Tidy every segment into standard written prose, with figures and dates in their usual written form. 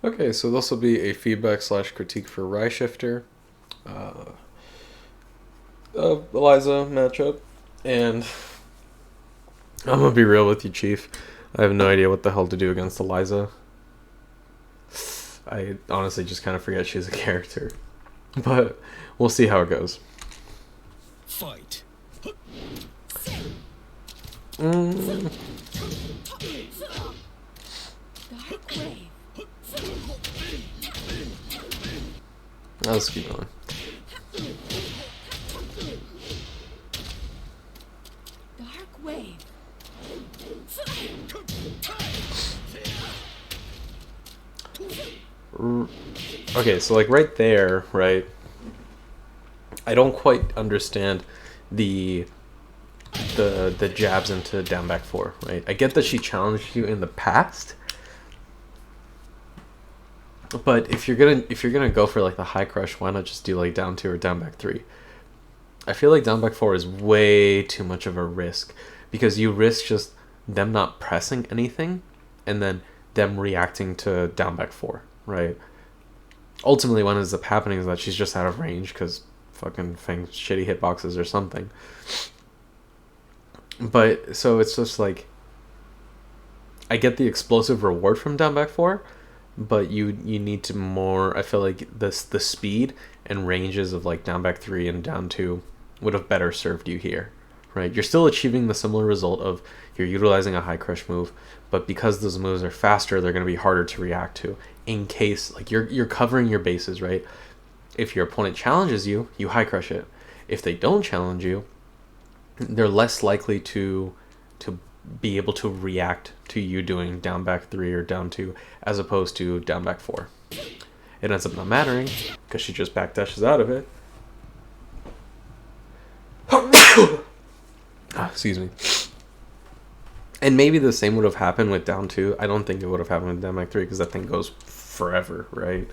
Okay, so this will be a feedback slash critique for Ryshifter, uh, Eliza matchup, and I'm gonna be real with you, Chief. I have no idea what the hell to do against Eliza. I honestly just kind of forget she's a character, but we'll see how it goes. Fight. Mm. Dark wave. Let's keep going. Dark wave. Okay, so like right there, right? I don't quite understand the the jabs into down back four, right? I get that she challenged you in the past, but if you're gonna go for like the high crush, why not just do like down two or down back three? I feel like down back four is way too much of a risk because you risk just them not pressing anything and then them reacting to down back four, right? Ultimately, what ends up happening is that she's just out of range because fucking Feng's shitty hitboxes or something. But so it's just like I get the explosive reward from down back four, but you need to more. I feel like the speed and ranges of like down back three and down two would have better served you here, right? You're still achieving the similar result of you're utilizing a high crush move, but because those moves are faster, they're going to be harder to react to. In case like you're covering your bases, right? If your opponent challenges you, you high crush it. If they don't challenge you, they're less likely to be able to react to you doing down back three or down two as opposed to down back four. It ends up not mattering because she just backdashes out of it. Excuse me. And maybe the same would have happened with down two. I don't think it would have happened with down back three because that thing goes forever, right?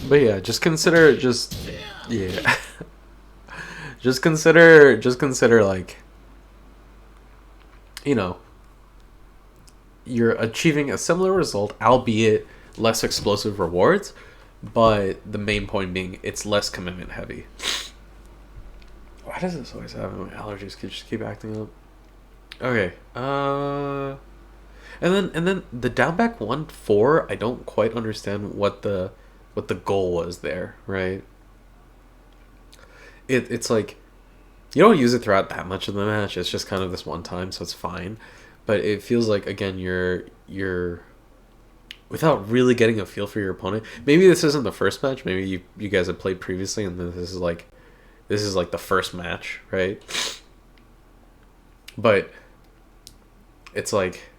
But yeah, just consider yeah. just consider like you know, you're achieving a similar result, albeit less explosive rewards, but the main point being it's less commitment heavy. Why does this always happen? My allergies just keep acting up. Okay. And then the down back 1-4, I don't quite understand what the goal was there, right? It's like you don't use it throughout that much of the match. It's just kind of this one time, so it's fine. But it feels like again you're without really getting a feel for your opponent. Maybe this isn't the first match. Maybe you guys have played previously, and then this is like the first match, right? But it's like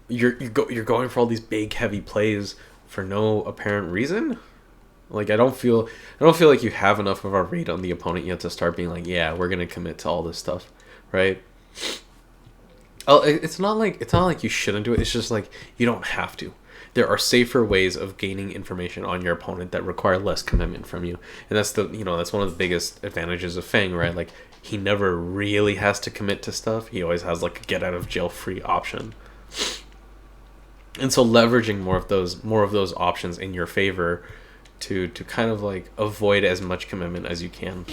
you're going for all these big heavy plays for no apparent reason. Like I don't feel like you have enough of a read on the opponent yet to start being like, yeah, we're gonna commit to all this stuff, right? Oh, it's not like you shouldn't do it. It's just like you don't have to. There are safer ways of gaining information on your opponent that require less commitment from you, and that's one of the biggest advantages of Feng, right? Like he never really has to commit to stuff. He always has like a get out of jail free option, and so leveraging more of those options in your favor to kind of like avoid as much commitment as you can.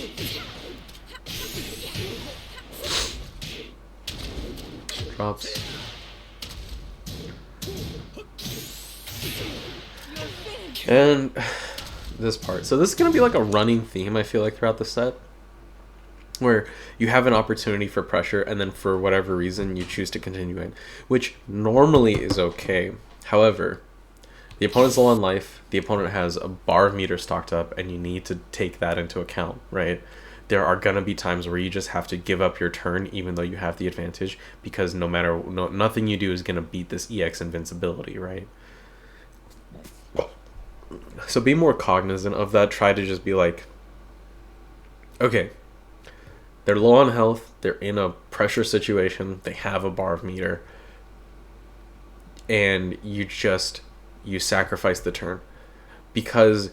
Drops. And this part. So this is going to be like a running theme, I feel like, throughout the set. Where you have an opportunity for pressure and then for whatever reason you choose to continue it. Which normally is okay. However, the opponent's low on life. The opponent has a bar of meter stocked up and you need to take that into account, right? There are going to be times where you just have to give up your turn even though you have the advantage because nothing you do is going to beat this EX invincibility, right? So be more cognizant of that. Try to just be like, okay, they're low on health, they're in a pressure situation, they have a bar of meter, and you sacrifice the turn. Because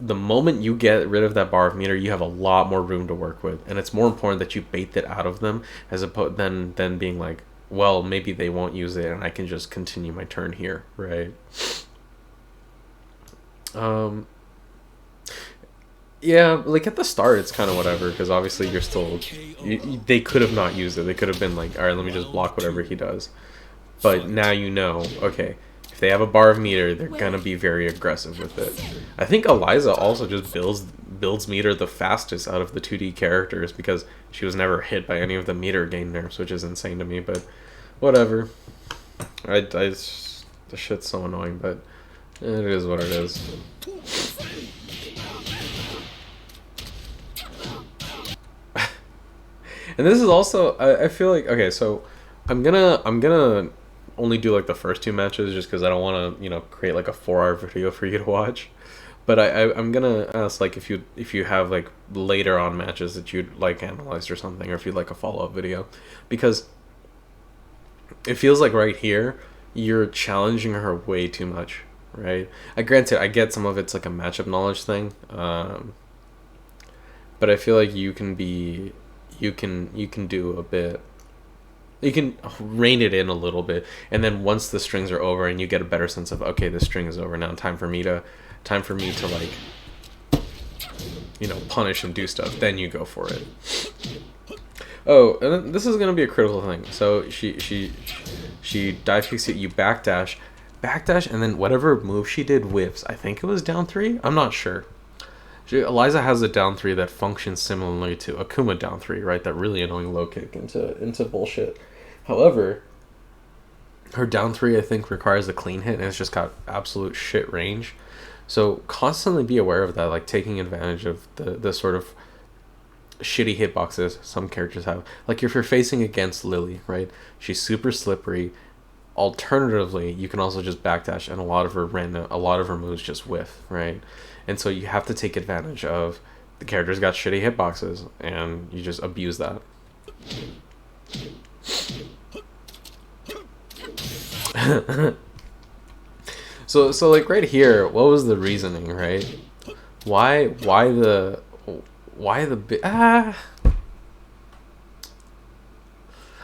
the moment you get rid of that bar of meter, you have a lot more room to work with, and it's more important that you bait that out of them as opposed than being like, well, maybe they won't use it and I can just continue my turn here, right? Yeah, like at the start it's kind of whatever, because obviously you're still they could have not used it. They could have been like, all right, let me just block whatever he does. But now you know, okay, if they have a bar of meter, they're gonna be very aggressive with it. I think Eliza also just builds meter the fastest out of the 2D characters, because she was never hit by any of the meter gain nerfs, which is insane to me, but whatever. The shit's so annoying, but it is what it is. And this is also, I feel like, okay, so I'm gonna only do like the first 2 matches, just because I don't want to, you know, create like a 4-hour video for you to watch. But I'm gonna ask, like, if you have like later on matches that you'd like analyzed or something, or if you'd like a follow-up video, because it feels like right here you're challenging her way too much, right? Granted, I get some of it's like a matchup knowledge thing, but I feel like you can do a bit. You can rein it in a little bit, and then once the strings are over and you get a better sense of, okay, the string is over now, time for me to like, you know, punish and do stuff, then you go for it. Oh, and then this is gonna be a critical thing. So she dive kicks you backdash, and then whatever move she did whiffs. I think it was down 3. I'm not sure. Eliza has a down 3 that functions similarly to Akuma down 3, right? That really annoying low kick into bullshit. However, her down 3 I think requires a clean hit, and it's just got absolute shit range. So constantly be aware of that, like taking advantage of the sort of shitty hitboxes some characters have. Like if you're facing against Lily, right? She's super slippery. Alternatively, you can also just backdash, and a lot of her moves just whiff, right? And so you have to take advantage of the character's got shitty hitboxes, and you just abuse that. So like right here, what was the reasoning, right? Why the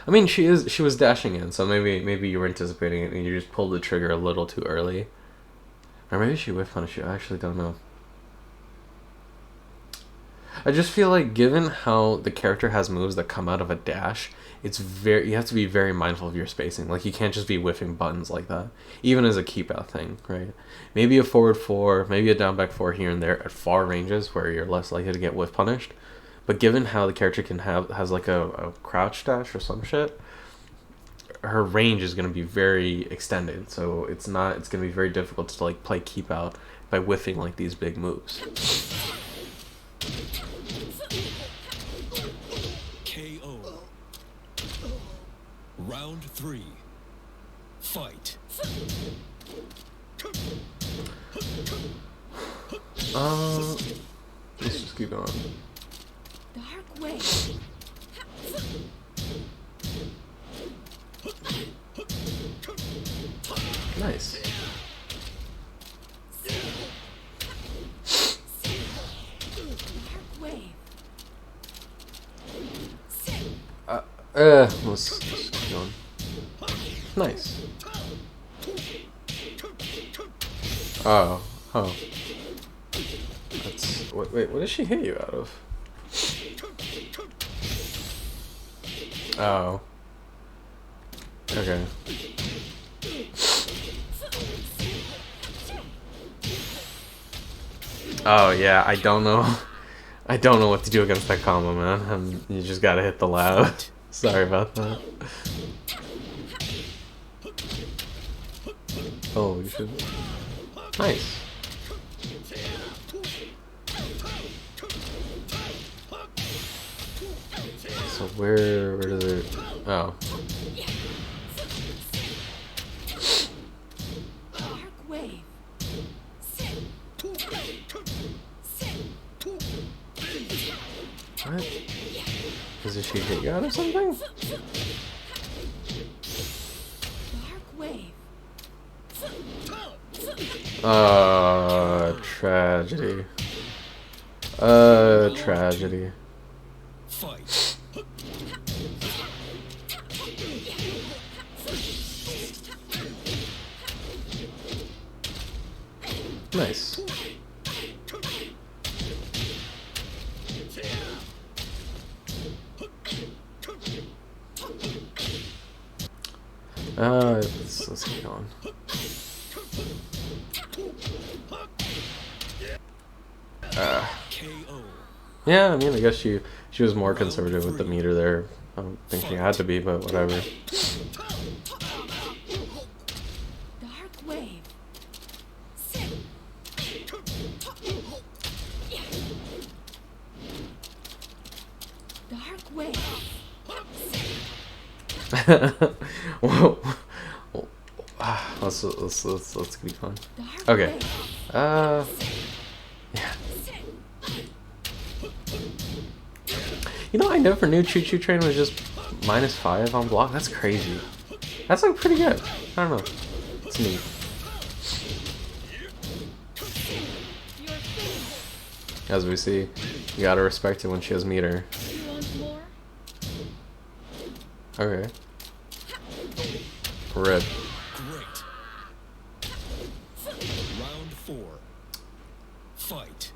I mean, she was dashing in, so maybe you were anticipating it and you just pulled the trigger a little too early. Or maybe she whiff punished you. I actually don't know. I just feel like, given how the character has moves that come out of a dash, you have to be very mindful of your spacing. Like, you can't just be whiffing buttons like that, even as a keep out thing, right? Maybe a forward 4, maybe a down back 4 here and there at far ranges where you're less likely to get whiff punished. But given how the character has like a crouch dash or some shit, her range is going to be very extended. So it's going to be very difficult to like play keep out by whiffing like these big moves. KO. Round 3. Fight. Let's just keep going. Dark way. Nice. Dark way. Let's keep going. Nice. Oh. That's wait. What did she hit you out of? Oh. Okay. Oh yeah, I don't know. I don't know what to do against that combo, man. You just gotta hit the loud. Sorry about that. Oh, you should. Nice. So where does it? Oh. Dark wave. What? Does she hit you out of something? Dark wave. Tragedy. Tragedy. Fight. Nice. Let's keep going. KO. Yeah, I mean, I guess she was more conservative with the meter there. I don't think she had to be, but whatever. Dark wave. Dark wave. Whoa. Let's keep going. Dark Okay. wave. Yeah. You know, I never knew Choo Choo Train was just -5 on block. That's crazy. That's like pretty good. I don't know. It's neat. As we see, you gotta respect it when she has meter. You want more? Okay. Rip. Great. Round 4. Fight.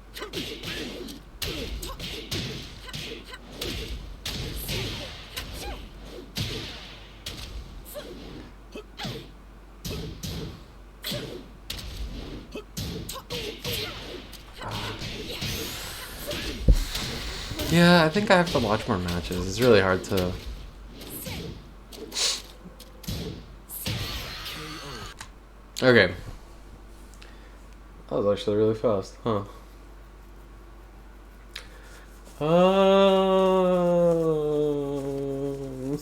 Yeah, I think I have to watch more matches. It's really hard to. Okay. That was actually really fast, huh?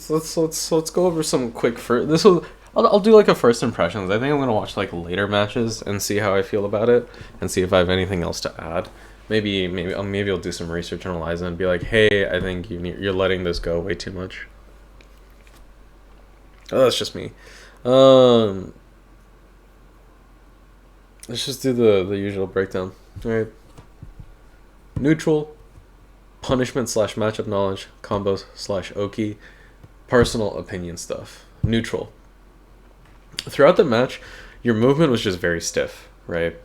Let's go over some quick first. I'll do like a first impressions. I think I'm gonna watch like later matches and see how I feel about it and see if I have anything else to add. Maybe I'll do some research on Eliza and be like, hey, I think you're letting this go way too much. Oh, that's just me. Let's just do the usual breakdown. All right. Neutral, punishment / matchup knowledge, combos / Oki, personal opinion stuff. Neutral. Throughout the match, your movement was just very stiff, right?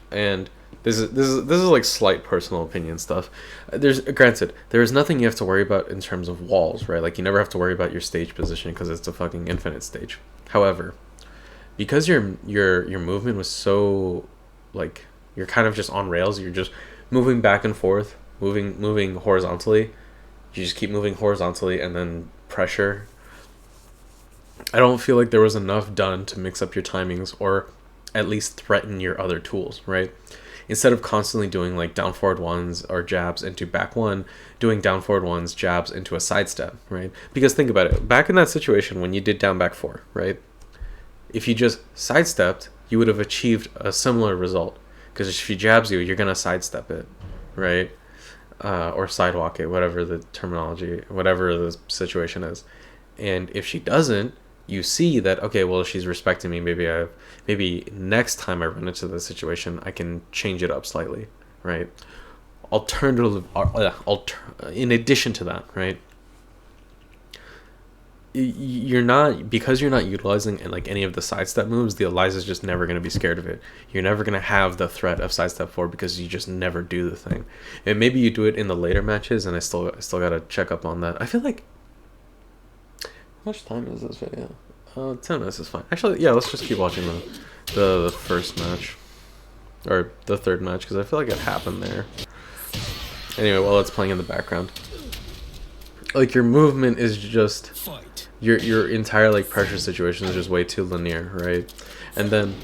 And this is like slight personal opinion stuff. Granted, there is nothing you have to worry about in terms of walls, right? Like you never have to worry about your stage position because it's a fucking infinite stage. However, because your movement was so like you're kind of just on rails, you're just moving back and forth, moving horizontally. You just keep moving horizontally and then pressure. I don't feel like there was enough done to mix up your timings or at least threaten your other tools, right? Instead of constantly doing like down forward ones or jabs into back one, doing down forward ones, jabs into a sidestep, right? Because think about it, back in that situation when you did down back 4, right? If you just sidestepped, you would have achieved a similar result. Because if she jabs you, you're going to sidestep it, right? Or sidewalk it, whatever the terminology, whatever the situation is. And if she doesn't, you see that, okay, well, she's respecting me. Maybe next time I run into this situation, I can change it up slightly, right? In addition to that, right? You're not utilizing like any of the sidestep moves. The Eliza's just never going to be scared of it. You're never going to have the threat of sidestep 4 because you just never do the thing. And maybe you do it in the later matches, and I still got to check up on that. I feel like, how much time is this video? 10 minutes is fine. Actually, yeah, let's just keep watching the first match or the third match because I feel like it happened there. Anyway, while it's playing in the background, like your movement is just. Fight. Your entire like pressure situation is just way too linear, right? And then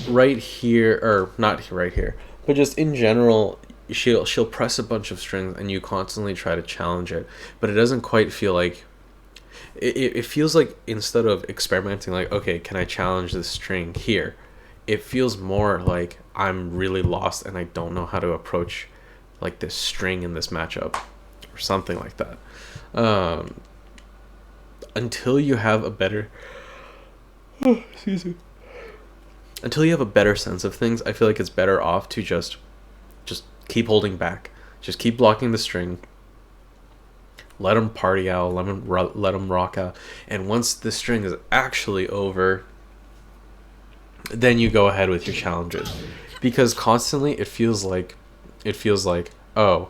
right here, or not right here, but just in general, she'll press a bunch of strings and you constantly try to challenge it, but it doesn't quite feel like it feels like instead of experimenting like, okay, can I challenge this string here, it feels more like I'm really lost and I don't know how to approach like this string in this matchup or something like that. Until you have a better until you have a better sense of things, I feel like it's better off to just keep holding back, just keep blocking the string, let them party out, let them rock out, and once the string is actually over, then you go ahead with your challenges. because constantly it feels like, oh,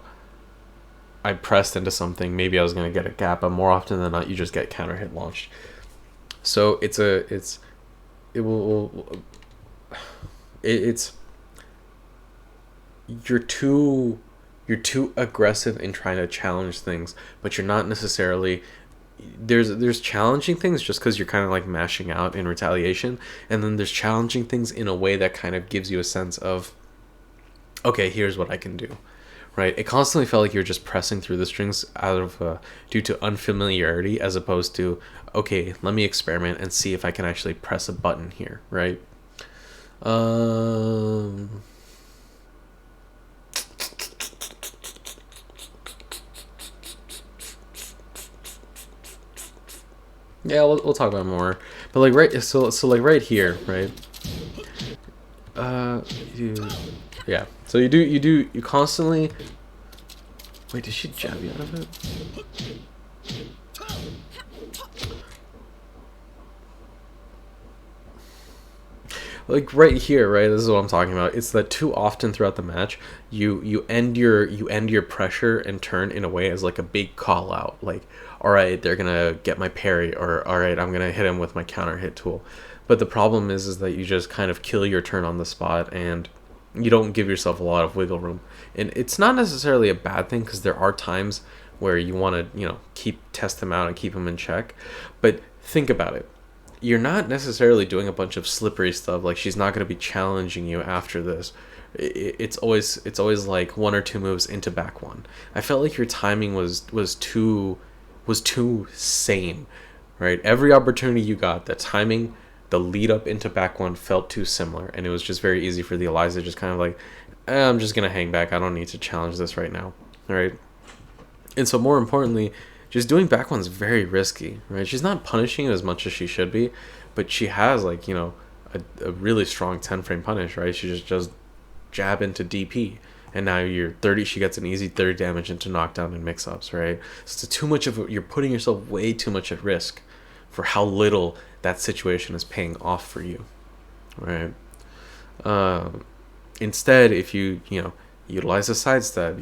I pressed into something, maybe I was gonna get a gap, but more often than not you just get counter hit launched. So it will it's you're too aggressive in trying to challenge things, but you're not necessarily, there's challenging things just because you're kind of like mashing out in retaliation, and then there's challenging things in a way that kind of gives you a sense of, okay, here's what I can do, right? It constantly felt like you're just pressing through the strings out of due to unfamiliarity, as opposed to, okay, let me experiment and see if I can actually press a button here, right? Yeah, we'll talk about it more, but like so like right here, right? You, yeah. So you constantly. Wait, did she jab you out of it? Like right here, right? This is what I'm talking about. It's that too often throughout the match, you end your pressure and turn in a way as like a big call out. Like, all right, they're gonna get my parry, or all right, I'm gonna hit him with my counter hit tool. But the problem is that you just kind of kill your turn on the spot, and you don't give yourself a lot of wiggle room. And it's not necessarily a bad thing, because there are times where you want to, test them out and keep them in check. But think about it. You're not necessarily doing a bunch of slippery stuff. Like, she's not going to be challenging you after this. It's always like one or two moves into back one. I felt like your timing was too same, right? Every opportunity you got, the timing, the lead up into back one felt too similar, and it was just very easy for the Eliza just kind of like, I'm just gonna hang back. I don't need to challenge this right now, right? And so more importantly, just doing back one's very risky, right? She's not punishing it as much as she should be, but she has like, a really strong 10 frame punish, right? She just jab into DP, and now she gets an easy 30 damage into knockdown and mix ups, right? So it's too much you're putting yourself way too much at risk for how little that situation is paying off for you, right? Instead, if you utilize a sidestep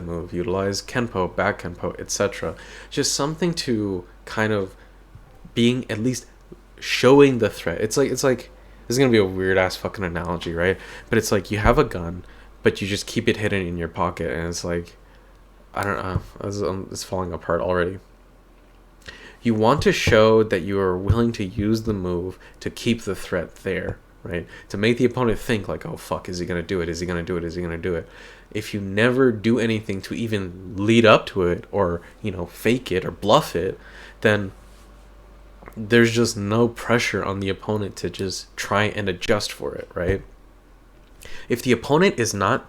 move, utilize kenpo, back kenpo, etc., just something to kind of being at least showing the threat. It's like this is gonna be a weird ass fucking analogy, right? But it's like you have a gun, but you just keep it hidden in your pocket, and it's like, I don't know, it's falling apart already. You want to show that you are willing to use the move to keep the threat there, right? To make the opponent think like, oh fuck, is he gonna do it? Is he gonna do it? Is he gonna do it? If you never do anything to even lead up to it, or fake it or bluff it, then there's just no pressure on the opponent to just try and adjust for it, right? If the opponent is not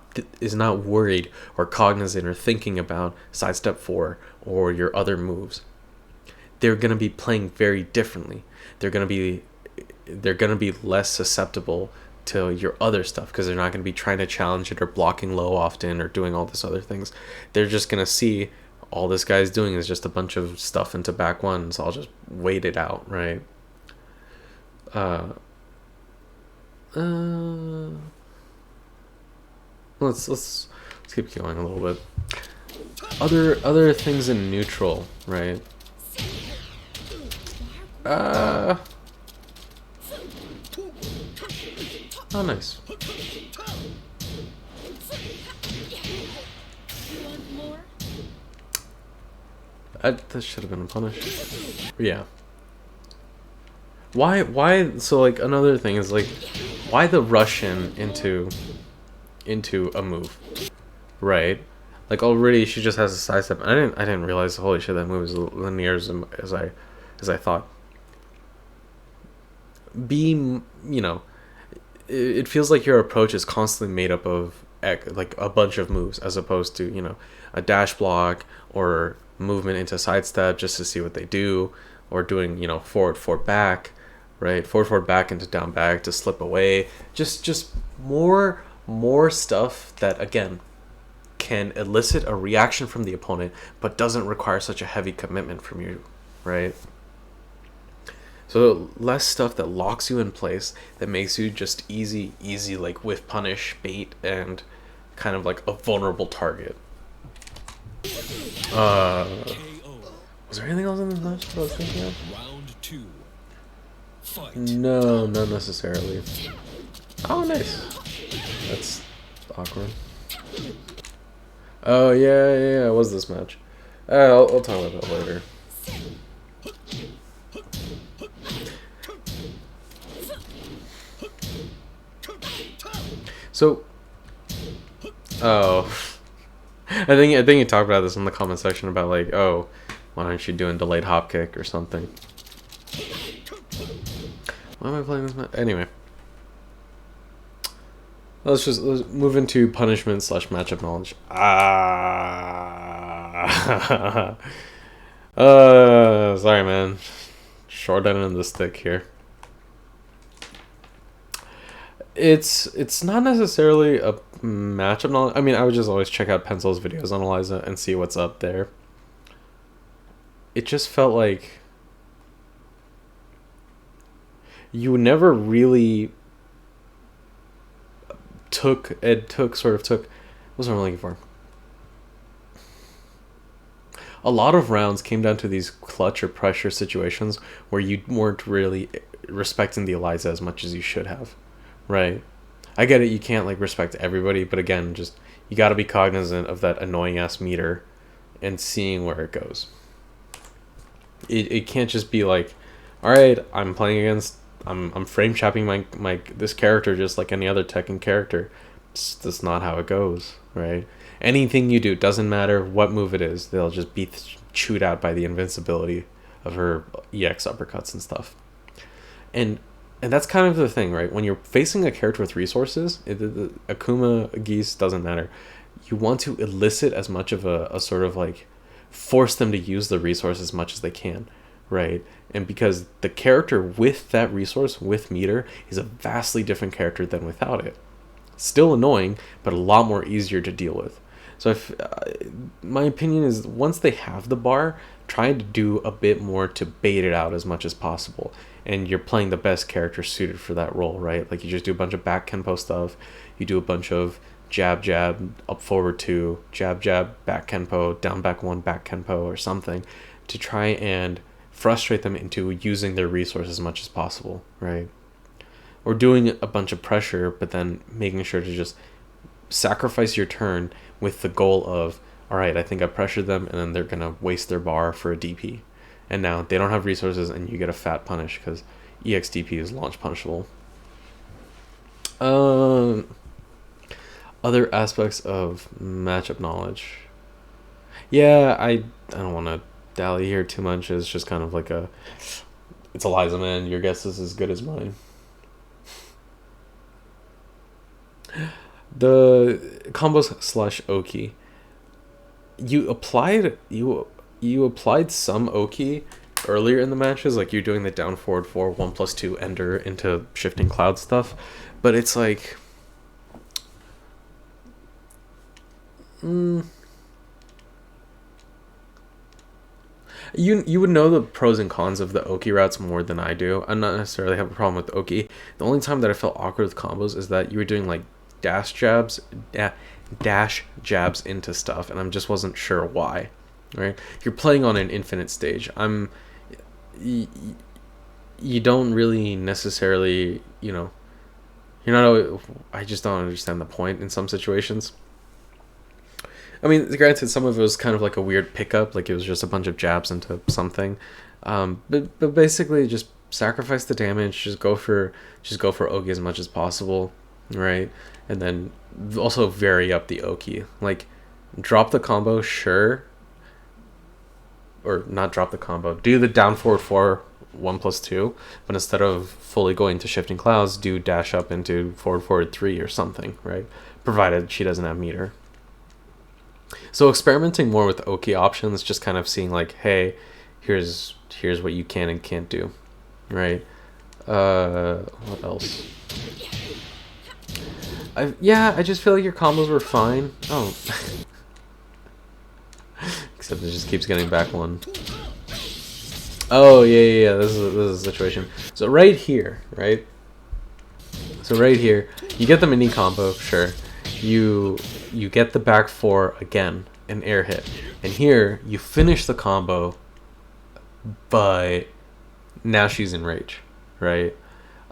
worried or cognizant or thinking about sidestep 4 or your other moves, they're going to be playing very differently. They're going to be less susceptible to your other stuff, because they're not going to be trying to challenge it or blocking low often or doing all this other things. They're just going to see all this guy's doing is just a bunch of stuff into back one, so I'll just wait it out, right? Let's keep going a little bit. Other things in neutral, right? Oh, nice. That should have been a punish. Yeah. Why? So like another thing is like, why the Russian into a move, right? Like already she just has a sidestep. I didn't realize. Holy shit, that move is linear as I thought. It feels like your approach is constantly made up of like a bunch of moves, as opposed to a dash block or movement into sidestep just to see what they do, or doing forward back, right? Forward back into down back to slip away. Just more stuff that again can elicit a reaction from the opponent, but doesn't require such a heavy commitment from you, right? So less stuff that locks you in place, that makes you just easy like whiff punish bait and kind of like a vulnerable target. KO. Was there anything else in this match that I was thinking of? Round 2. Fight. No, not necessarily. Oh, nice. That's awkward. Oh yeah. It was this match. I'll talk about that later. So, oh, I think you talked about this in the comment section about like, oh, why aren't you doing delayed hop kick or something? Why am I playing this match? Anyway, let's move into punishment / matchup knowledge. Sorry, man. Short end of the stick here. It's not necessarily a matchup knowledge. I mean, I would just always check out Pencil's videos on Eliza and see what's up there. It just felt like you never really took what was I looking for? A lot of rounds came down to these clutch or pressure situations where you weren't really respecting the Eliza as much as you should have. Right. I get it, you can't like respect everybody, but again, just you got to be cognizant of that annoying ass meter and seeing where it goes. It can't just be like, all right, I'm playing against I'm frame chopping my this character just like any other Tekken character. That's not how it goes, right? Anything you do, doesn't matter what move it is, they'll just be chewed out by the invincibility of her EX uppercuts and stuff. And that's kind of the thing, right? When you're facing a character with resources, Akuma, Geese, doesn't matter. You want to elicit as much of a sort of like force them to use the resource as much as they can, right? And because the character with that resource, with meter, is a vastly different character than without it. Still annoying, but a lot more easier to deal with. So my opinion is once they have the bar, try to do a bit more to bait it out as much as possible. And you're playing the best character suited for that role, right? Like you just do a bunch of back kenpo stuff. You do a bunch of jab, up forward 2, jab, back kenpo, down back 1, back kenpo or something to try and frustrate them into using their resources as much as possible, right? Or doing a bunch of pressure, but then making sure to just sacrifice your turn with the goal of, all right, I think I pressured them, and then they're going to waste their bar for a DP. And now they don't have resources, and you get a fat punish because EX DP is launch punishable. Other aspects of matchup knowledge. Yeah, I don't want to dally here too much. It's just kind of like it's Eliza, man. Your guess is as good as mine. The combos / Oki. You applied some Oki earlier in the matches, like you're doing the down forward 4 1+2 ender into shifting cloud stuff, but it's like you would know the pros and cons of the Oki routes more than I do. I not necessarily have a problem with Oki. The only time that I felt awkward with combos is that you were doing like dash jabs into stuff, and I just wasn't sure why. Right? You're playing on an infinite stage. You don't really necessarily, you're not. I just don't understand the point in some situations. I mean, granted, some of it was kind of like a weird pickup, like it was just a bunch of jabs into something, but basically just sacrifice the damage, just go for Oki as much as possible, right? And then also vary up the Oki, like drop the combo, sure, or not drop the combo, do the down forward 4 1+2, but instead of fully going to shifting clouds, do dash up into forward 3 or something, right? Provided she doesn't have meter. So experimenting more with Oki options, just kind of seeing like, hey, here's what you can and can't do, right? What else? I just feel like your combos were fine. Oh, except it just keeps getting back one. Oh yeah. This is a situation. So right here, right? So right here, you get the mini combo, sure. You get the back four again, an air hit, and here you finish the combo, but now she's in rage, right?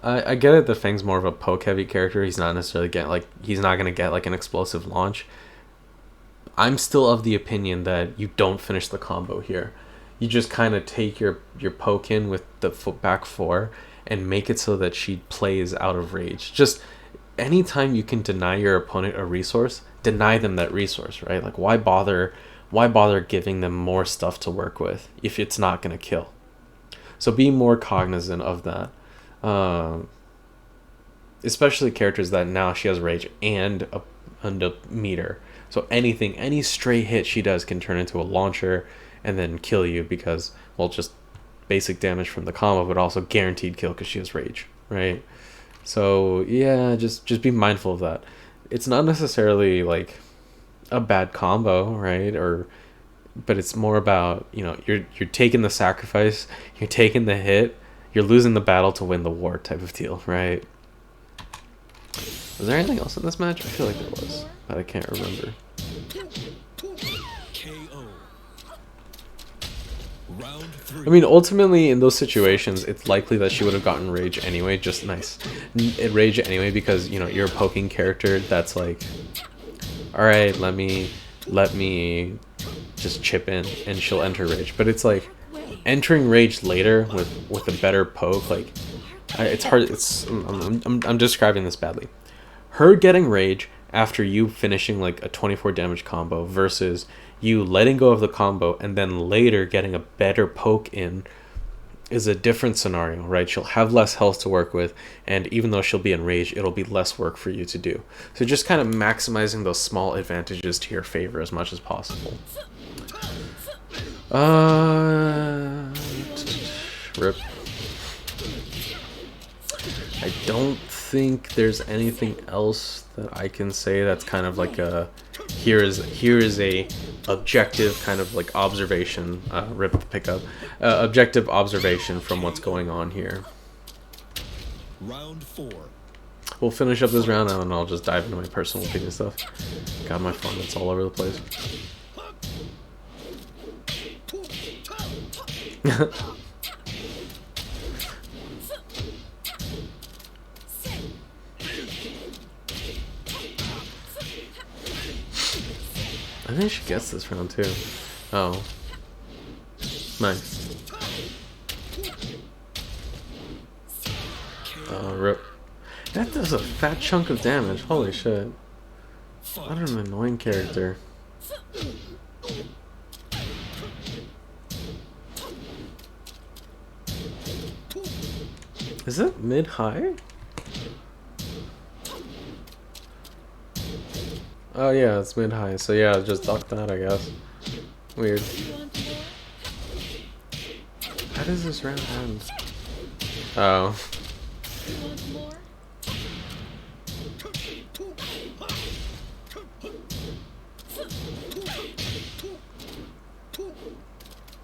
I get it that Feng's more of a poke heavy character. He's not necessarily he's not gonna get like an explosive launch. I'm still of the opinion that you don't finish the combo here. You just kind of take your poke in with the back four and make it so that she plays out of rage. Just anytime you can deny your opponent a resource, deny them that resource, right? Like why bother giving them more stuff to work with if it's not gonna kill? So be more cognizant of that. Especially characters that now she has rage and a meter. So any stray hit she does can turn into a launcher and then kill you because, well, just basic damage from the combo, but also guaranteed kill because she has rage, right? So yeah, just be mindful of that. It's not necessarily like a bad combo, right? But it's more about, you're taking the sacrifice, you're taking the hit, you're losing the battle to win the war type of deal, right? Was there anything else in this match? I feel like there was, but I can't remember. KO. Round 3. I mean, ultimately, in those situations, it's likely that she would have gotten rage anyway. Just nice. Rage anyway because, you're a poking character that's like, all right, let me just chip in and she'll enter rage. But it's like entering rage later with a better poke, like it's hard. I'm describing this badly. Her getting rage after you finishing like a 24 damage combo versus you letting go of the combo and then later getting a better poke in is a different scenario, right? She'll have less health to work with, and even though she'll be in rage, it'll be less work for you to do. So just kind of maximizing those small advantages to your favor as much as possible. Rip. I don't think there's anything else that I can say that's kind of like a here is a objective kind of like observation, rip the pickup, objective observation from what's going on here. Round 4. We'll finish up this round and then I'll just dive into my personal opinion stuff. God, my phone, it's all over the place. I think she gets this round too. Oh. Nice. Rip. That does a fat chunk of damage. Holy shit. What an annoying character. Is it mid-high? Oh yeah, it's mid-high. So yeah, just duck that, I guess. Weird. How does this round end? Oh.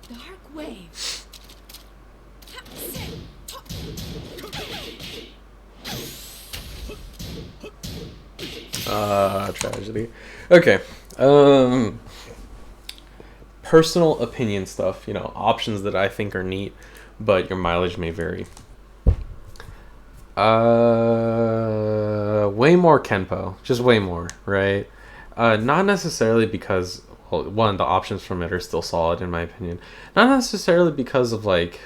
Dark wave. Tragedy. Okay. Personal opinion stuff, options that I think are neat, but your mileage may vary. Way more Kenpo. Just way more, right? Not necessarily because, well, one, the options from it are still solid in my opinion. Not necessarily because of like,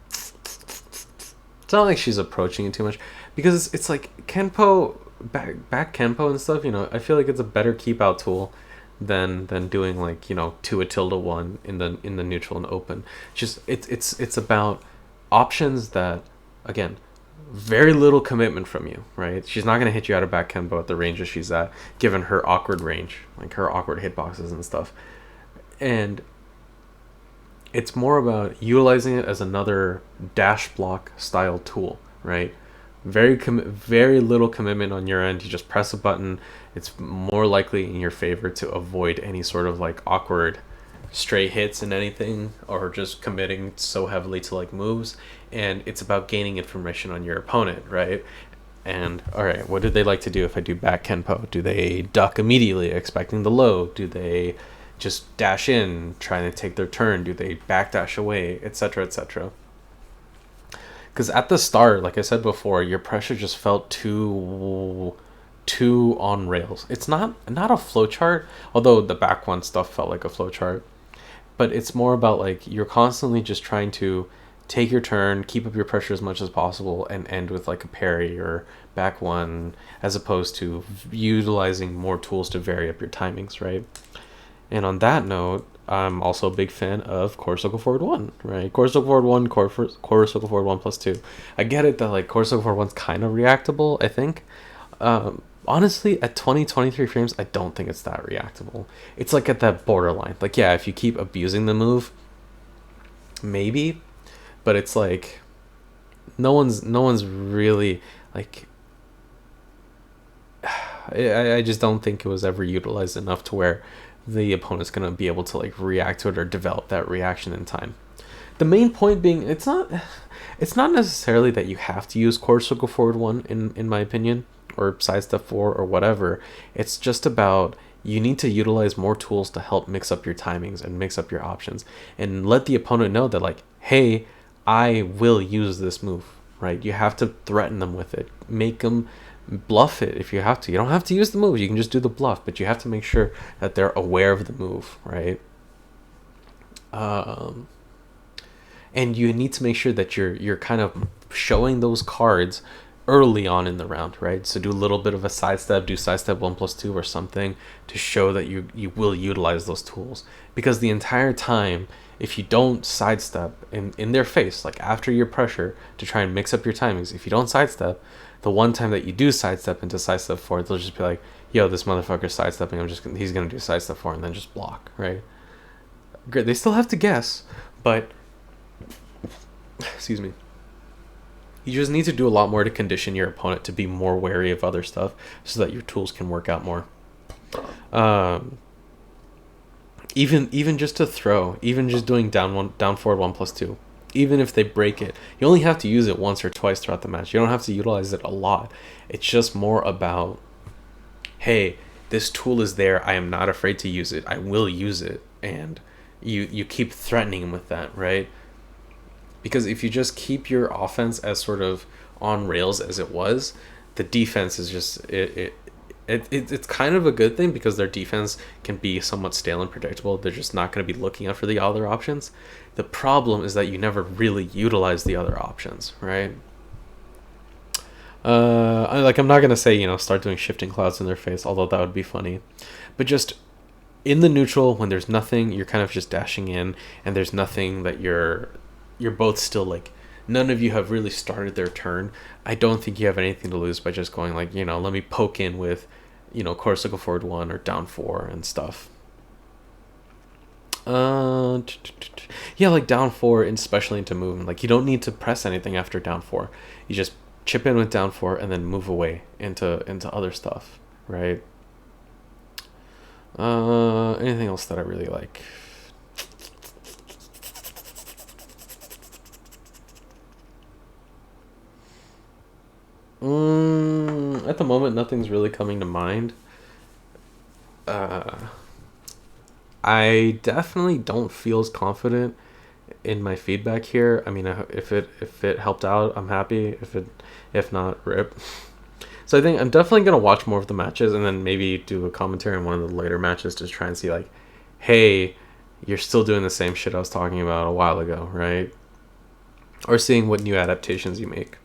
it's not like she's approaching it too much, because it's like Kenpo, back Kenpo and stuff, I feel like it's a better keep out tool than doing like, 2-1 in the neutral and open. Just it's about options that, again, very little commitment from you, right? She's not going to hit you out of back Kenpo at the ranges she's at, given her awkward range, like her awkward hitboxes and stuff. And it's more about utilizing it as another dash block style tool, right? Very little commitment on your end. You just press a button. It's more likely in your favor to avoid any sort of like awkward stray hits in anything or just committing so heavily to like moves, and it's about gaining information on your opponent, right? And all right, what do they like to do if I do back kenpo? Do they duck immediately expecting the low? Do they just dash in trying to take their turn? Do they backdash away, etc., etc.? Because at the start, like I said before, your pressure just felt too on rails. It's not a flowchart, although the back one stuff felt like a flowchart, but it's more about like you're constantly just trying to take your turn, keep up your pressure as much as possible, and end with like a parry or back one, as opposed to utilizing more tools to vary up your timings, right? And on that note, I'm also a big fan of core circle forward 1, right? Core circle forward 1, core circle forward 1 plus 2. I get it that like core circle forward 1's kind of reactable, I think. Honestly, at 23 frames, I don't think it's that reactable. It's like at that borderline. Like, yeah, if you keep abusing the move, maybe, but it's like no one's really like I just don't think it was ever utilized enough to where the opponent's gonna be able to like react to it or develop that reaction in time. The main point being it's not necessarily that you have to use core circle forward 1 in my opinion, or sidestep 4 or whatever. It's just about you need to utilize more tools to help mix up your timings and mix up your options and let the opponent know that like, hey, I will use this move, right? You have to threaten them with it. Make them bluff it if you have to. You don't have to use the move. You can just do the bluff, but you have to make sure that they're aware of the move, right? And you need to make sure that you're kind of showing those cards early on in the round, right? So do a little bit of a sidestep, do sidestep 1+2 or something to show that you will utilize those tools. Because the entire time, if you don't sidestep in their face, like after your pressure to try and mix up your timings, if you don't sidestep, the one time that you do sidestep into sidestep 4, they'll just be like, yo, this motherfucker's sidestepping, he's gonna do sidestep 4 and then just block, right? Great, they still have to guess, but excuse me. You just need to do a lot more to condition your opponent to be more wary of other stuff so that your tools can work out more. Even just to throw, even just doing down forward 1+2, even if they break it, you only have to use it once or twice throughout the match. You don't have to utilize it a lot. It's just more about, hey, this tool is there. I am not afraid to use it. I will use it. And you keep threatening him with that, right? Because if you just keep your offense as sort of on rails as it was, the defense is just it's kind of a good thing because their defense can be somewhat stale and predictable. They're just not going to be looking out for the other options. The problem is that you never really utilize the other options, right? I'm not going to say, start doing shifting clouds in their face, although that would be funny. But just in the neutral, when there's nothing, you're kind of just dashing in, and there's nothing that you're both still like, none of you have really started their turn. I don't think you have anything to lose by just going like, let me poke in with, core circle forward 1 or down 4 and stuff. Yeah, like down 4, especially into movement. Like you don't need to press anything after down 4. You just chip in with down 4 and then move away into other stuff, right? Anything else that I really like? At the moment, nothing's really coming to mind. I definitely don't feel as confident in my feedback here. I mean, if it helped out, I'm happy. If not, rip. So I think I'm definitely gonna watch more of the matches and then maybe do a commentary on one of the later matches to try and see like, hey, you're still doing the same shit I was talking about a while ago, right? Or seeing what new adaptations you make.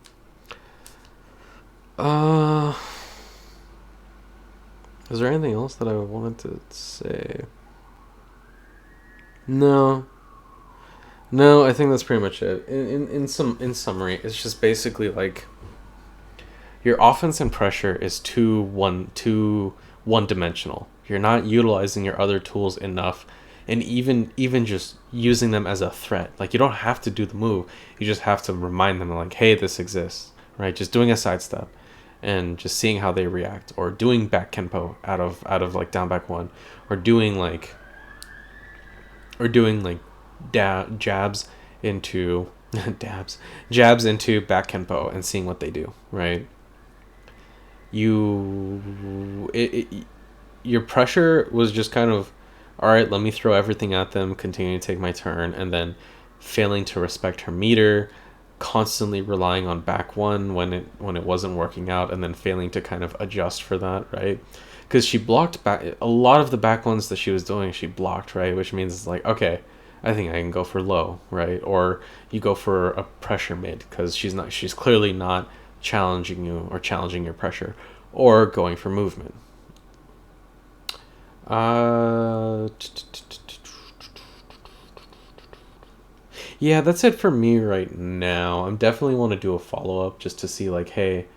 Is there anything else that I wanted to say? No, I think that's pretty much it. In summary, it's just basically like your offense and pressure is too one dimensional. You're not utilizing your other tools enough, and even just using them as a threat. Like you don't have to do the move. You just have to remind them like, hey, this exists, right? Just doing a sidestep and just seeing how they react, or doing back kenpo out of like down back 1, or doing like or doing like jabs into jabs into back kenpo and seeing what they do, right? Your pressure was just kind of, all right, let me throw everything at them, continue to take my turn, and then failing to respect her meter, constantly relying on back one when it wasn't working out, and then failing to kind of adjust for that, right? Because she blocked back a lot of the back ones that she was doing. She blocked, right, which means it's like, okay, I think I can go for low, right? Or you go for a pressure mid because she's clearly not challenging you or challenging your pressure, or going for movement. Yeah, that's it for me right now. I definitely want to do a follow-up just to see like, hey,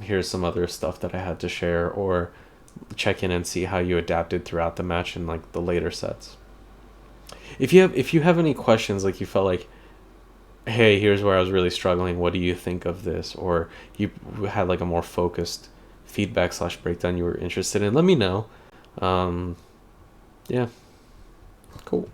here's some other stuff that I had to share, or check in and see how you adapted throughout the match in like the later sets. If you have any questions, like you felt like, hey, here's where I was really struggling, what do you think of this, or you had like a more focused feedback / breakdown you were interested in, let me know. Yeah, cool.